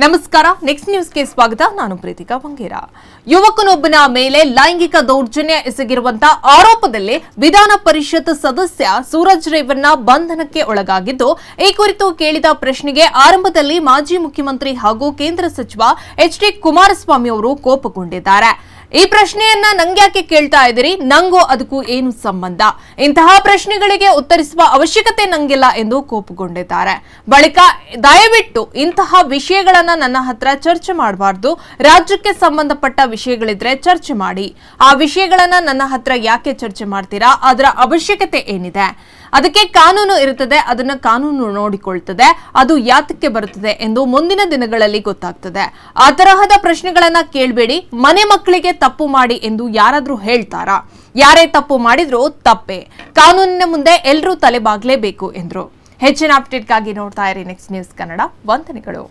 ನಮಸ್ಕಾರ ನೆಕ್ಸ್ಟ್ ನ್ಯೂಸ್ಗೆ ಸ್ವಾಗತ ನಾನು ಪ್ರೀತಿಕಾ ಬಂಗೇರ ಯುವಕನೊಬ್ಬನ ಮೇಲೆ ಲೈಂಗಿಕ ದೌರ್ಜನ್ಯ ಎಸಗಿರುವಂತ ಆರೋಪದಲ್ಲಿ ವಿಧಾನ ಪರಿಷತ್ ಸದಸ್ಯ ಸೂರಜ್ ರೇವಣ್ಣ ಬಂಧನಕ್ಕೆ ಒಳಗಾಗಿದ್ದು ಈ ಕುರಿತು ಕೇಳಿದ ಪ್ರಶ್ನೆಗೆ ಆರಂಭದಲ್ಲಿ ಮಾಜಿ ಮುಖ್ಯಮಂತ್ರಿ ಹಾಗೂ ಕೇಂದ್ರ ಸಚಿವ ಎಚ್.ಡಿ. ಕುಮಾರಸ್ವಾಮಿ ಅವರು ಕೋಪಗೊಂಡಿದ್ದಾರೆ। ಈ ಪ್ರಶ್ನೆಯನ್ನ ನಂಗ್ಯಾಕೆ ಕೇಳ್ತಾ ಇದ್ದೀರಿ, ನಂಗೂ ಅದಕ್ಕೂ ಏನು ಸಂಬಂಧ, ಇಂತಹ ಪ್ರಶ್ನೆಗಳಿಗೆ ಉತ್ತರಿಸುವ ಅವಶ್ಯಕತೆ ನಂಗಿಲ್ಲ ಎಂದು ಕೋಪಗೊಂಡಿದ್ದಾರೆ। ಬಳಿಕ ದಯವಿಟ್ಟು ಇಂತಹ ವಿಷಯಗಳನ್ನ ನನ್ನ ಹತ್ರ ಚರ್ಚೆ ಮಾಡಬಾರದು, ರಾಜ್ಯಕ್ಕೆ ಸಂಬಂಧಪಟ್ಟ ವಿಷಯಗಳಿದ್ರೆ ಚರ್ಚೆ ಮಾಡಿ, ಆ ವಿಷಯಗಳನ್ನ ನನ್ನ ಹತ್ರ ಯಾಕೆ ಚರ್ಚೆ ಮಾಡ್ತೀರಾ, ಅದರ ಅವಶ್ಯಕತೆ ಏನಿದೆ, ಅದಕ್ಕೆ ಕಾನೂನು ಇರುತ್ತದೆ, ಅದನ್ನ ಕಾನೂನು ನೋಡಿಕೊಳ್ಳುತ್ತದೆ, ಅದು ಯಾತಕ್ಕೆ ಬರುತ್ತದೆ ಎಂದು ಮುಂದಿನ ದಿನಗಳಲ್ಲಿ ಗೊತ್ತಾಗ್ತದೆ। ಆ ತರಹದ ಪ್ರಶ್ನೆಗಳನ್ನ ಕೇಳಬೇಡಿ, ಮನೆ ಮಕ್ಕಳಿಗೆ ತಪ್ಪು ಮಾಡಿ ಎಂದು ಯಾರಾದ್ರೂ ಹೇಳ್ತಾರಾ? ಯಾರೇ ತಪ್ಪು ಮಾಡಿದ್ರು ತಪ್ಪೇ, ಕಾನೂನಿನ ಮುಂದೆ ಎಲ್ಲರೂ ತಲೆಬಾಗಲೇಬೇಕು ಎಂದರು। ಹೆಚ್ಚಿನ ಅಪ್ಡೇಟ್ಗಾಗಿ ನೋಡ್ತಾ ಇರಿ ನೆಕ್ಸ್ಟ್ ನ್ಯೂಸ್ ಕನ್ನಡ। ವಂದನೆಗಳು।